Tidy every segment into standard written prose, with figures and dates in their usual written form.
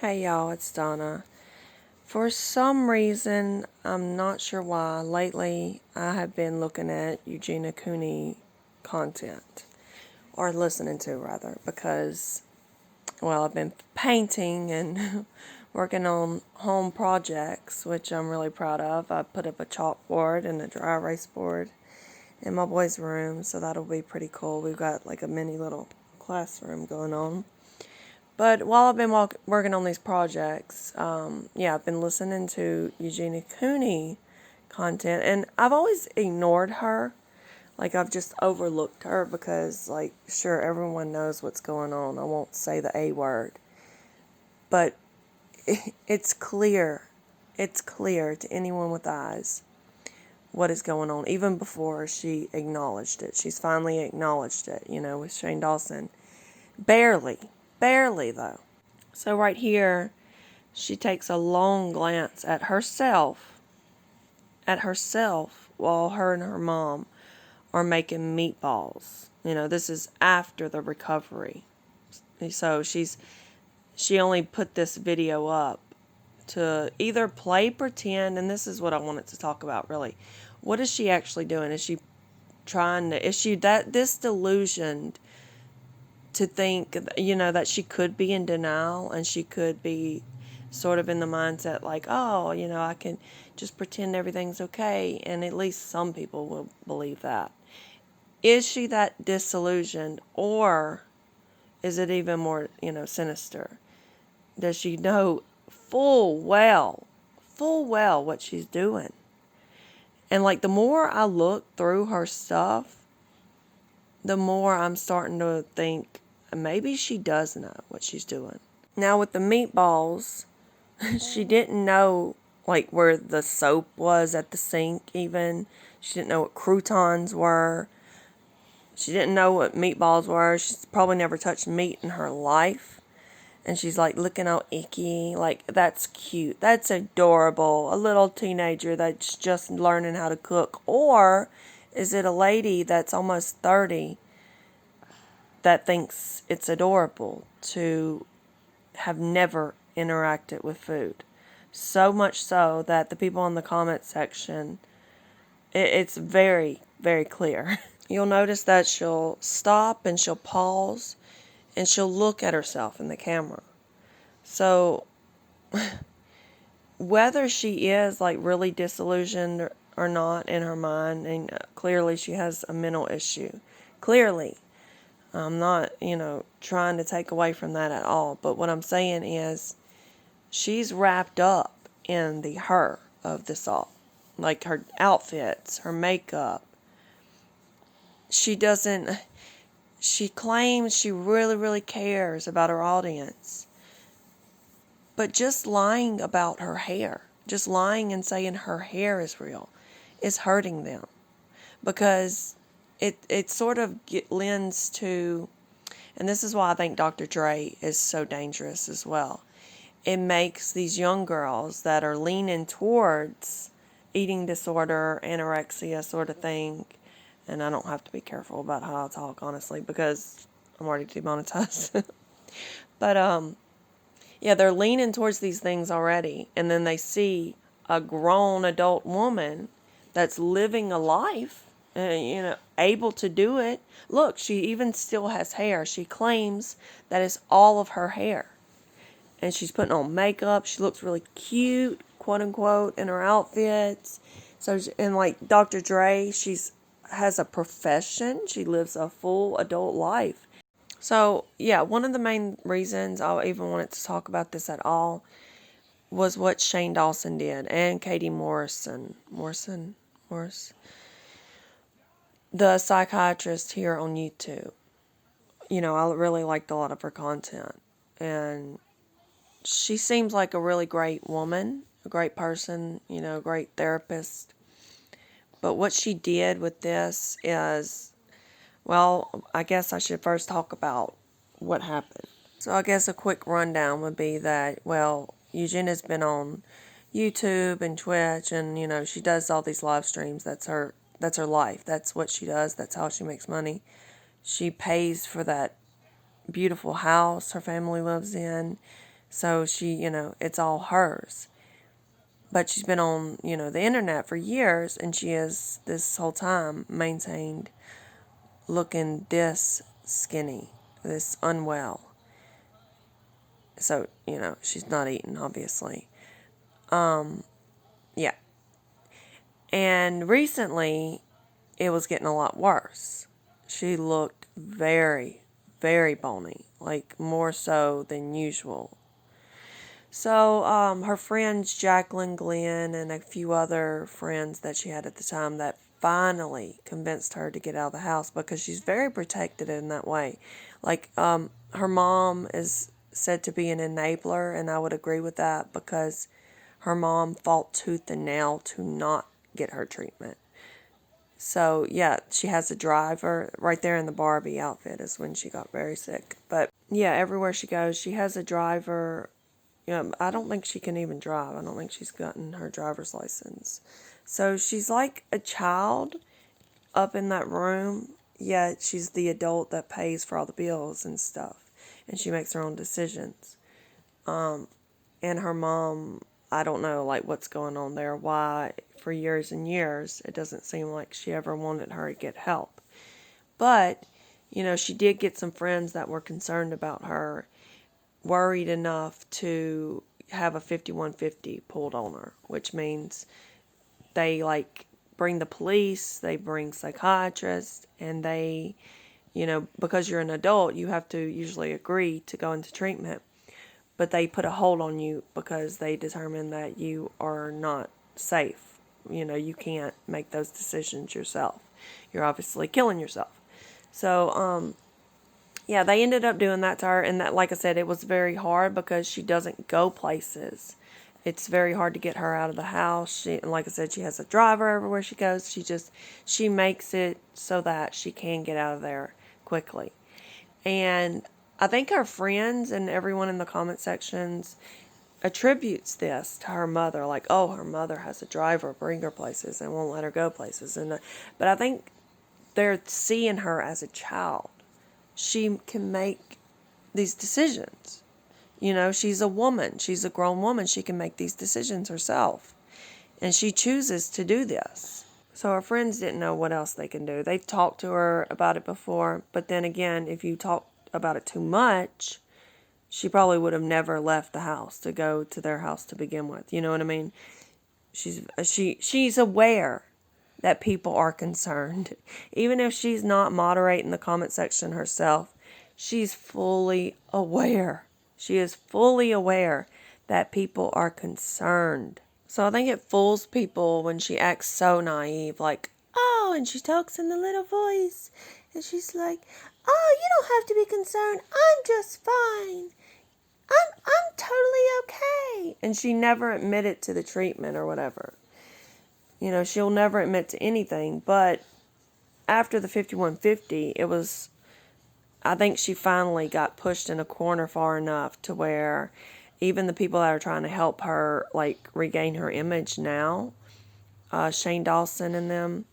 Hey y'all, it's Donna. For some reason, I'm not sure why, lately I have been looking at Eugenia Cooney content, or listening to rather, because, well, I've been painting and working on home projects, which I'm really proud of. I put up a chalkboard and a dry erase board in my boys' room, so that'll be pretty cool. We've got like a mini little classroom going on. But while I've been working on these projects, I've been listening to Eugenia Cooney content, and I've always ignored her. Like, I've just overlooked her because, like, sure, everyone knows what's going on. I won't say the A word. But it's clear. It's clear to anyone with eyes what is going on, even before she acknowledged it. She's finally acknowledged it, with Shane Dawson. Barely, though. So right here, she takes a long glance at herself, while her and her mom are making meatballs. This is after the recovery. So she only put this video up to either play pretend, and this is what I wanted to talk about really. What is she actually doing? Is she this delusioned to think, that she could be in denial and she could be sort of in the mindset like, oh, I can just pretend everything's okay, and at least some people will believe that. Is she that disillusioned, or is it even more, sinister? Does she know full well what she's doing? And like, the more I look through her stuff, the more I'm starting to think maybe she does know what she's doing. Now with the meatballs, she didn't know like where the soap was at the sink even. She didn't know what croutons were. She didn't know what meatballs were. She's probably never touched meat in her life. And she's like looking all icky. Like, that's cute. That's adorable. A little teenager that's just learning how to cook. Or is it a lady that's almost 30 that thinks it's adorable to have never interacted with food? So much so that the people in the comment section, it's very, very clear. You'll notice that she'll stop and she'll pause and she'll look at herself in the camera. So whether she is like really disillusioned or not in her mind, and clearly she has a mental issue. Clearly. I'm not, trying to take away from that at all. But what I'm saying is she's wrapped up in the her of this all. Like her outfits, her makeup. She claims she really, really cares about her audience. But just lying about her hair, just lying and saying her hair is real, is hurting them. Because it sort of lends to, and this is why I think Dr. Dre is so dangerous as well. It makes these young girls that are leaning towards eating disorder, anorexia sort of thing, and I don't have to be careful about how I talk, honestly, because I'm already demonetized. But, they're leaning towards these things already, and then they see a grown adult woman that's living a life, able to do it. Look, she even still has hair. She claims that it's all of her hair. And she's putting on makeup. She looks really cute, quote unquote, in her outfits. So, and like Dr. Dre, has a profession. She lives a full adult life. So, one of the main reasons I even wanted to talk about this at all was what Shane Dawson did, and Katie Morris, the psychiatrist here on YouTube. I really liked a lot of her content, and she seems like a really great woman, a great person, great therapist. But what she did with this is, well, I guess I should first talk about what happened. So I guess a quick rundown would be that, well, Eugenia's been on YouTube and Twitch, and, she does all these live streams. That's her life. That's what she does. That's how she makes money. She pays for that beautiful house her family lives in. So she, it's all hers. But she's been on, the internet for years, and she has this whole time maintained looking this skinny, this unwell. So, she's not eating, obviously. Yeah. And recently, it was getting a lot worse. She looked very, very bony, like more so than usual. So her friends, Jacklyn Glenn, and a few other friends that she had at the time that finally convinced her to get out of the house, because she's very protected in that way. Like her mom is said to be an enabler, and I would agree with that, because her mom fought tooth and nail to not get her treatment. So, yeah, she has a driver. Right there in the Barbie outfit is when she got very sick. But, yeah, everywhere she goes, she has a driver. I don't think she can even drive. I don't think she's gotten her driver's license. So she's like a child up in that room, yet she's the adult that pays for all the bills and stuff. And she makes her own decisions. And her mom, I don't know, like, what's going on there, why for years and years it doesn't seem like she ever wanted her to get help. But, she did get some friends that were concerned about her, worried enough to have a 5150 pulled on her, which means they, like, bring the police, they bring psychiatrists, and they, because you're an adult, you have to usually agree to go into treatment. But they put a hold on you because they determine that you are not safe. You can't make those decisions yourself. You're obviously killing yourself. So, yeah, they ended up doing that to her. And that, like I said, it was very hard because she doesn't go places. It's very hard to get her out of the house. And like I said, she has a driver everywhere she goes. She makes it so that she can get out of there quickly. And I think her friends and everyone in the comment sections attributes this to her mother. Like, oh, her mother has a driver, bring her places, and won't let her go places. But I think they're seeing her as a child. She can make these decisions. She's a woman. She's a grown woman. She can make these decisions herself. And she chooses to do this. So her friends didn't know what else they can do. They've talked to her about it before. But then again, if you talk about it too much, she probably would have never left the house to go to their house to begin with. You know what I mean? She's aware that people are concerned. Even if she's not moderating the comment section herself, she's fully aware. She is fully aware that people are concerned. So I think it fools people when she acts so naive, like, oh, and she talks in the little voice, and she's like, oh, you don't have to be concerned. I'm just fine. I'm totally okay. And she never admitted to the treatment or whatever. She'll never admit to anything. But after the 5150, I think she finally got pushed in a corner far enough to where even the people that are trying to help her, like, regain her image now, Shane Dawson and them,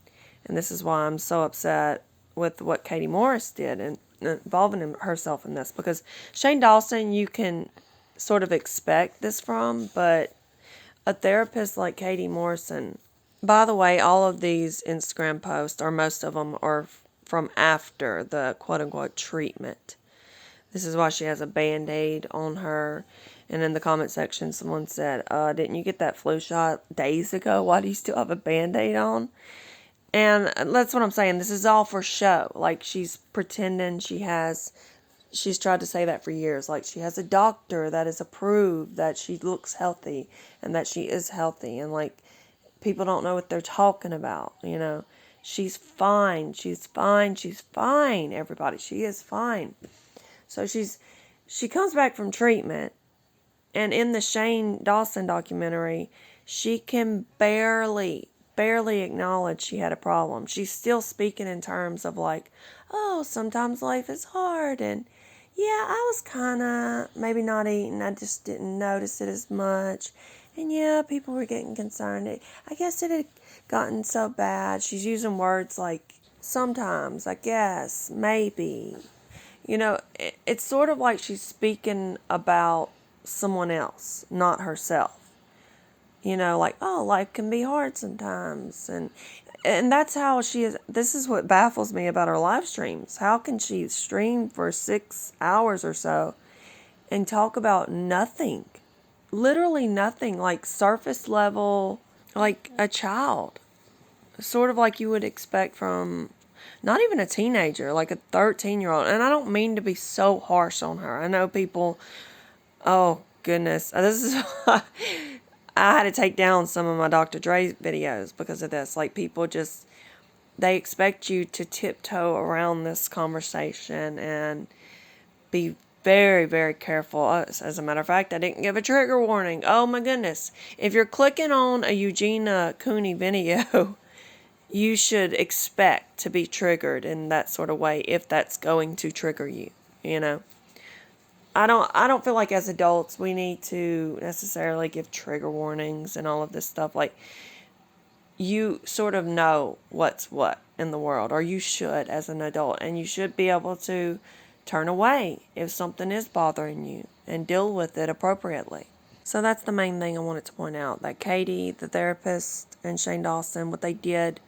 and this is why I'm so upset with what Katie Morris did and involving herself in this, because Shane Dawson, you can sort of expect this from, but a therapist like Katie Morrison, by the way, all of these Instagram posts, or most of them, are from after the quote-unquote treatment. This is why she has a Band-Aid on her. And in the comment section, someone said, didn't you get that flu shot days ago? Why do you still have a Band-Aid on? And that's what I'm saying. This is all for show. Like, she's pretending she's tried to say that for years. Like, she has a doctor that is approved that she looks healthy and that she is healthy. And, like, people don't know what they're talking about, She's fine. She's fine. She's fine, everybody. She is fine. So she comes back from treatment, and in the Shane Dawson documentary, she can barely acknowledge she had a problem. She's still speaking in terms of like, oh, sometimes life is hard, and yeah, I was kind of maybe not eating. I just didn't notice it as much. And yeah, people were getting concerned. I guess it had gotten so bad. She's using words like sometimes, I guess, maybe. It's sort of like she's speaking about someone else, not herself. You know, like, oh, life can be hard sometimes. And that's how she is. This is what baffles me about her live streams. How can she stream for 6 hours or so and talk about nothing? Literally nothing, like surface level, like a child. Sort of like you would expect from not even a teenager, like a 13-year-old. And I don't mean to be so harsh on her. I know people, oh goodness, this is I had to take down some of my Dr. Dre videos because of this. Like, people just, they expect you to tiptoe around this conversation and be very, very careful. As a matter of fact, I didn't give a trigger warning. Oh my goodness. If you're clicking on a Eugenia Cooney video, you should expect to be triggered in that sort of way if that's going to trigger you, you know. I don't feel like as adults we need to necessarily give trigger warnings and all of this stuff. Like, you sort of know what's what in the world, or you should as an adult, and you should be able to turn away if something is bothering you and deal with it appropriately. So that's the main thing I wanted to point out, that Katie, the therapist, and Shane Dawson, what they did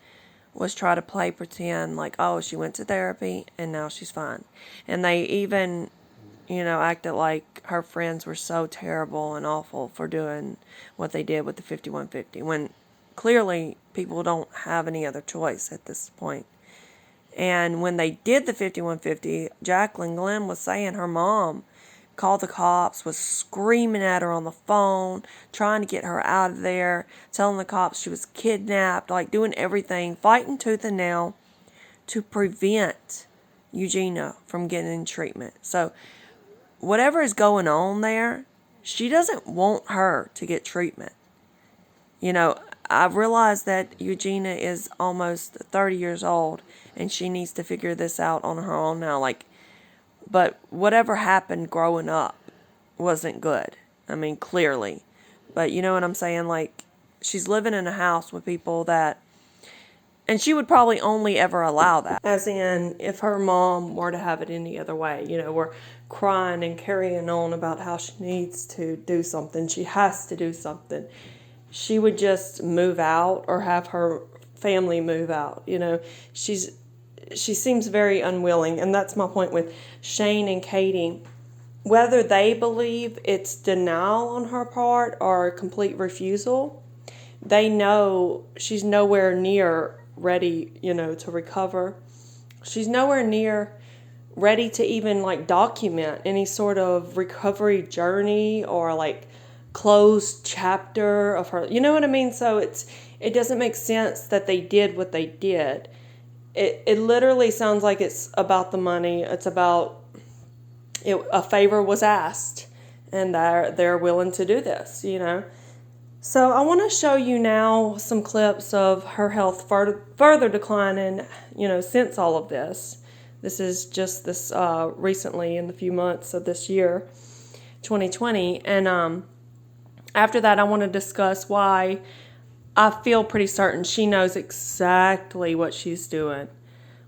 was try to play pretend like, oh, she went to therapy and now she's fine. And they even, you know, acted like her friends were so terrible and awful for doing what they did with the 5150, when clearly people don't have any other choice at this point. And when they did the 5150, Jacklyn Glenn was saying her mom called the cops, was screaming at her on the phone, trying to get her out of there, telling the cops she was kidnapped, like doing everything, fighting tooth and nail to prevent Eugenia from getting treatment. So whatever is going on there, she doesn't want her to get treatment. You know, I've realized that Eugenia is almost 30 years old and she needs to figure this out on her own now. Like, but whatever happened growing up wasn't good. I mean, clearly. But you know what I'm saying? Like, she's living in a house with people that, and she would probably only ever allow that. As in, if her mom were to have it any other way, you know, we're crying and carrying on about how she needs to do something, she has to do something, she would just move out or have her family move out. You know, she seems very unwilling, and that's my point with Shane and Katie. Whether they believe it's denial on her part or complete refusal, they know she's nowhere near ready, you know, to recover. She's nowhere near ready to even like document any sort of recovery journey or like closed chapter of her, you know what I mean? So it doesn't make sense that they did what they did. It literally sounds like it's about the money. It's about a favor was asked and they're willing to do this, you know. So I want to show you now some clips of her health further declining, you know, since all of this. This is just this recently in the few months of this year, 2020. And after that, I want to discuss why I feel pretty certain she knows exactly what she's doing.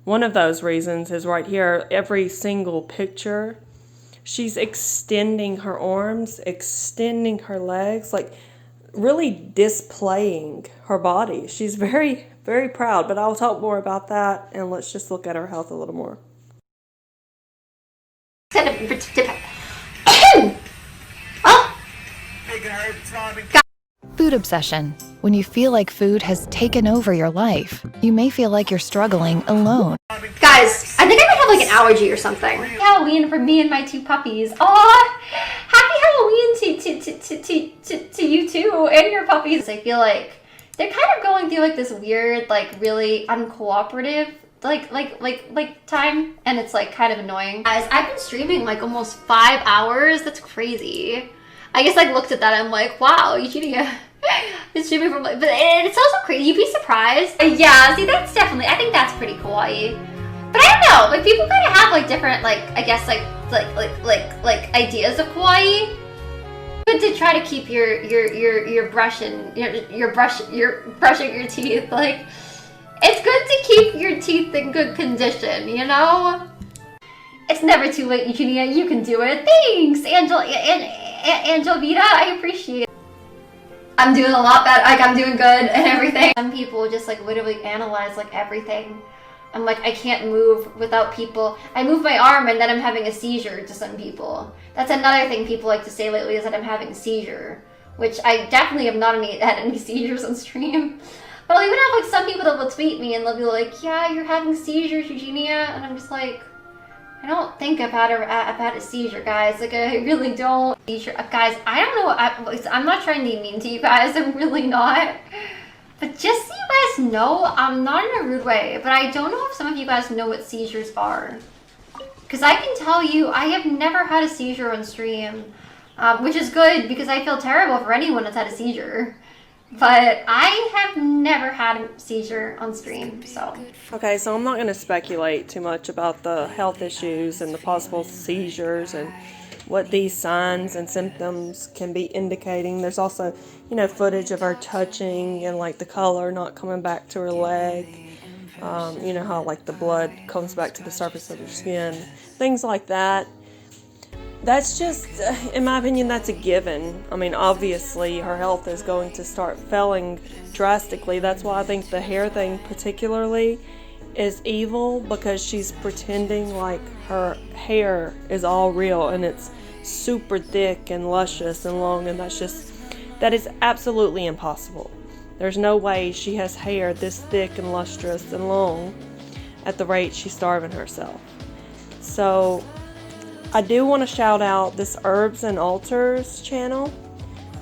One of those reasons is right here. Every single picture, she's extending her arms, extending her legs, like really displaying her body. She's very, very proud, but I'll talk more about that, and let's just look at her health a little more. Food obsession. When you feel like food has taken over your life, you may feel like you're struggling alone. Guys, I think I might have like an allergy or something. Halloween for me and my two puppies. Aw! Happy Halloween to you too and your puppies. I feel like they're kind of going through like this weird, like really uncooperative like time, and it's like kind of annoying. Guys, I've been streaming like almost 5 hours. That's crazy. I guess I looked at that and I'm like, wow, Eugenia is streaming from, but it's also crazy. You'd be surprised. Yeah, see, that's definitely, I think that's pretty kawaii. But I don't know, like people kind of have like different, like I guess like ideas of kawaii. Good to try to keep your brushing your teeth. Like, it's good to keep your teeth in good condition, you know? It's never too late, Eugenia. You can do it. Thanks, Angela. Angelvita, I appreciate it. I'm doing a lot better, like I'm doing good and everything. Some people just like literally analyze like everything. I'm like, I can't move without people. I move my arm and then I'm having a seizure to some people. That's another thing people like to say lately, is that I'm having a seizure, which I definitely have not had any seizures on stream. But I'll even have like some people that will tweet me and they'll be like, yeah, you're having seizures, Eugenia. And I'm just like, I don't think I've had a seizure, guys. Like, I really don't. Seizure, guys, I don't know. I'm not trying to be mean to you guys. I'm really not. But just so you guys know, I'm not in a rude way, but I don't know if some of you guys know what seizures are. Because I can tell you, I have never had a seizure on stream, which is good because I feel terrible for anyone that's had a seizure. But I have never had a seizure on stream, so. Okay, so I'm not going to speculate too much about the health issues and the possible seizures and what these signs and symptoms can be indicating. There's also, you know, footage of her touching and like the color not coming back to her leg. You know how like the blood comes back to the surface of her skin. Things like that. That's just, in my opinion, that's a given. I mean, obviously her health is going to start failing drastically. That's why I think the hair thing particularly is evil, because she's pretending like her hair is all real and it's super thick and luscious and long, and that is absolutely impossible. There's no way she has hair this thick and lustrous and long at the rate she's starving herself. So I do want to shout out this Herbs and Altars channel,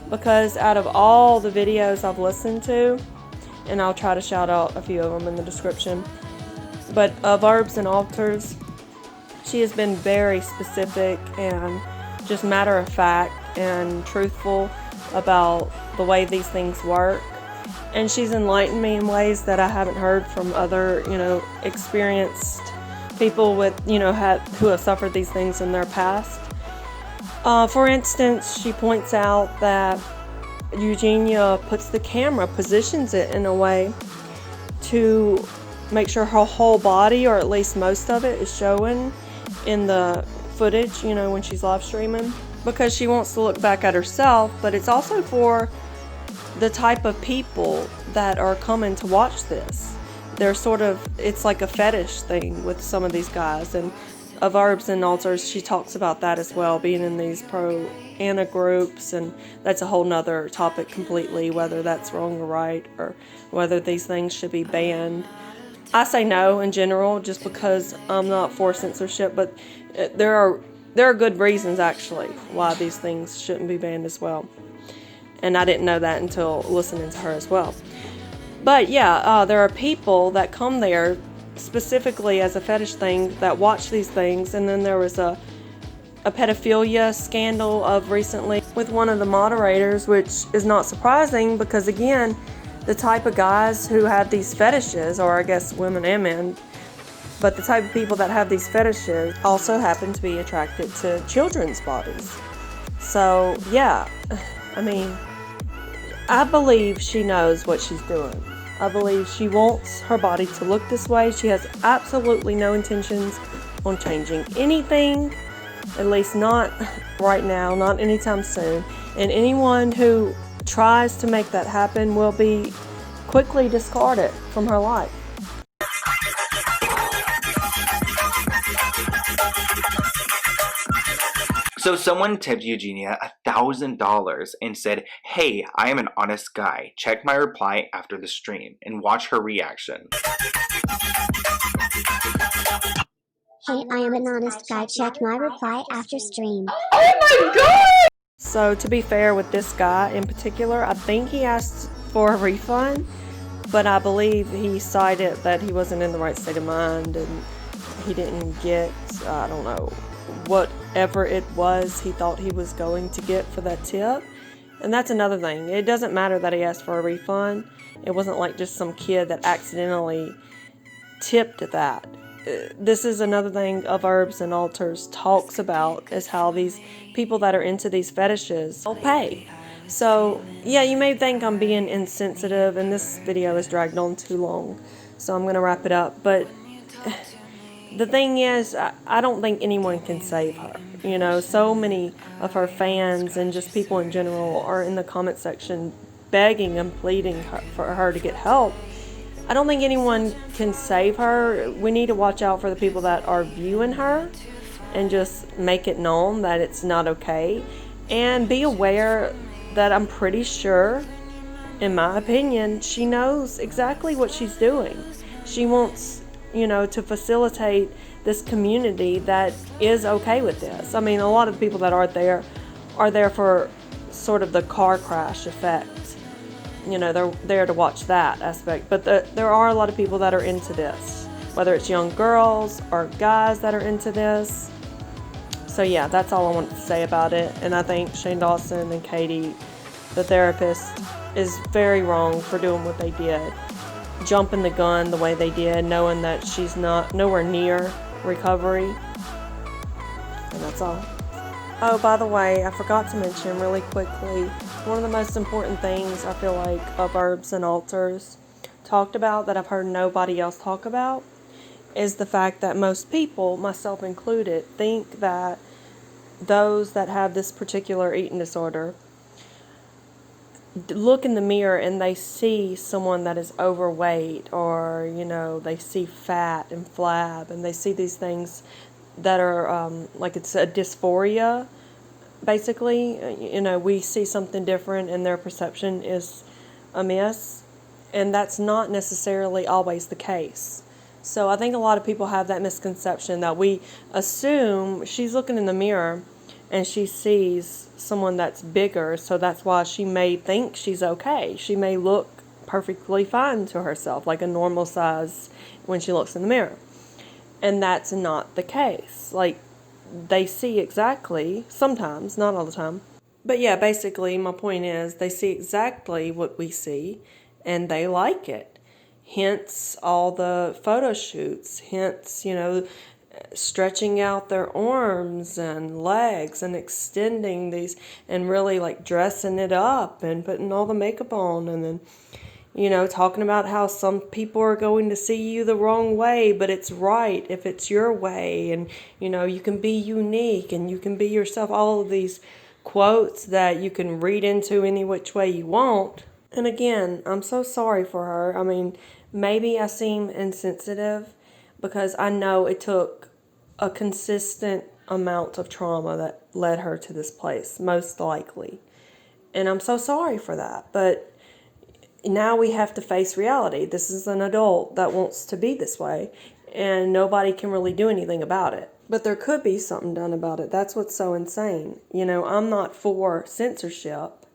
because out of all the videos I've listened to, and I'll try to shout out a few of them in the description, but of Herbs and Altars, she has been very specific and just matter of fact and truthful about the way these things work. And she's enlightened me in ways that I haven't heard from other, you know, experienced people with, you know, who have suffered these things in their past. For instance, she points out that Eugenia puts the camera, positions it in a way to make sure her whole body, or at least most of it, is showing in the footage, you know, when she's live streaming, because she wants to look back at herself, but it's also for the type of people that are coming to watch this. They're sort of, it's like a fetish thing with some of these guys. And of Herbs and Altars, she talks about that as well, being in these pro-Anna groups, and that's a whole nother topic completely, whether that's wrong or right, or whether these things should be banned. I say no in general, just because I'm not for censorship, but there are good reasons actually why these things shouldn't be banned as well. And I didn't know that until listening to her as well. But yeah, there are people that come there specifically as a fetish thing that watch these things. And then there was a pedophilia scandal of recently with one of the moderators, which is not surprising because, again, the type of guys who have these fetishes, or I guess women and men, but the type of people that have these fetishes also happen to be attracted to children's bodies. So yeah, I mean, I believe she knows what she's doing. I believe she wants her body to look this way. She has absolutely no intentions on changing anything, at least not right now, not anytime soon. And anyone who tries to make that happen will be quickly discarded from her life. So someone tipped Eugenia $1,000 and said, "Hey, I am an honest guy. Check my reply after the stream," and watch her reaction. Hey, I am an honest guy. Check my reply after stream. Oh my god! So to be fair with this guy in particular, I think he asked for a refund, but I believe he cited that he wasn't in the right state of mind and he didn't get, I don't know, whatever it was he thought he was going to get for that tip. And that's another thing. It doesn't matter that he asked for a refund. It wasn't like just some kid that accidentally tipped that. This is another thing of Herbs and Altars talks about, is how these people that are into these fetishes will pay. So yeah, you may think I'm being insensitive, and this video is dragged on too long, so I'm going to wrap it up. But the thing is, I don't think anyone can save her. You know, so many of her fans and just people in general are in the comment section begging and pleading for her to get help. I don't think anyone can save her. We need to watch out for the people that are viewing her and just make it known that it's not okay. And be aware that I'm pretty sure, in my opinion, she knows exactly what she's doing. She wants, you know, to facilitate this community that is okay with this. I mean, a lot of the people that are there for sort of the car crash effect. You know, they're there to watch that aspect. But there are a lot of people that are into this, whether it's young girls or guys that are into this. So yeah, that's all I wanted to say about it. And I think Shane Dawson and Katie, the therapist, is very wrong for doing what they did. Jumping the gun the way they did, knowing that she's nowhere near recovery. And that's all. Oh, by the way, I forgot to mention really quickly, one of the most important things I feel like of Herbs and Altars talked about that I've heard nobody else talk about is the fact that most people, myself included, think that those that have this particular eating disorder look in the mirror and they see someone that is overweight, or, you know, they see fat and flab, and they see these things that are like it's a dysphoria, basically. You know, we see something different and their perception is amiss, and that's not necessarily always the case. So I think a lot of people have that misconception that we assume she's looking in the mirror and she sees someone that's bigger, so that's why she may think she's okay. She may look perfectly fine to herself, like a normal size when she looks in the mirror. And that's not the case. Like, they see exactly, sometimes, not all the time. But yeah, basically, my point is, they see exactly what we see, and they like it. Hence all the photo shoots, hence, you know, stretching out their arms and legs and extending these and really like dressing it up and putting all the makeup on, and then, you know, talking about how some people are going to see you the wrong way, but it's right if it's your way, and, you know, you can be unique and you can be yourself. All of these quotes that you can read into any which way you want. And again, I'm so sorry for her. I mean, maybe I seem insensitive because I know it took a consistent amount of trauma that led her to this place, most likely. And I'm so sorry for that. But now we have to face reality. This is an adult that wants to be this way, and nobody can really do anything about it. But there could be something done about it. That's what's so insane. You know, I'm not for censorship.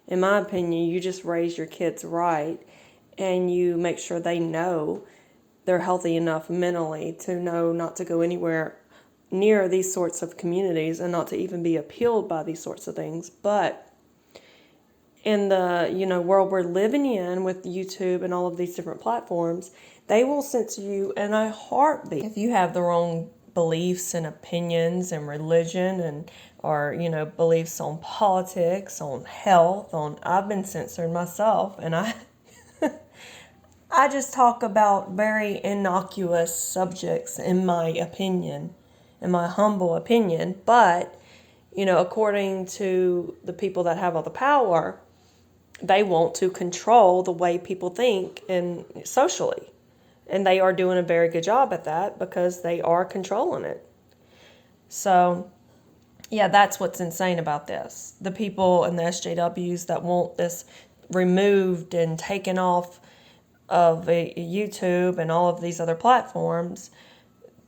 In my opinion, you just raise your kids right, and you make sure they know they're healthy enough mentally to know not to go anywhere near these sorts of communities and not to even be appealed by these sorts of things. But in the, you know, world we're living in with YouTube and all of these different platforms, they will censor you in a heartbeat if you have the wrong beliefs and opinions and religion, and or, you know, beliefs on politics, on health, on I've been censored myself, and I just talk about very innocuous subjects, in my opinion, in my humble opinion. But, you know, according to the people that have all the power, they want to control the way people think and socially. And they are doing a very good job at that because they are controlling it. So, yeah, that's what's insane about this. The people and the SJWs that want this removed and taken off of YouTube and all of these other platforms,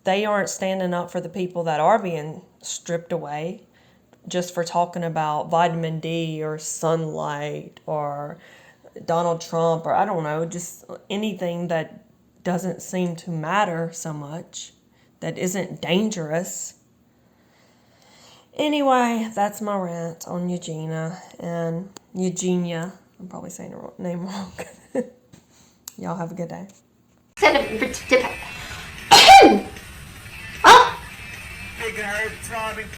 they aren't standing up for the people that are being stripped away just for talking about vitamin D or sunlight or Donald Trump, or I don't know, just anything that doesn't seem to matter so much, that isn't dangerous. Anyway, that's my rant on Eugenia and Eugenia. I'm probably saying her name wrong. Y'all have a good day. Oh! Big Herb throbbing.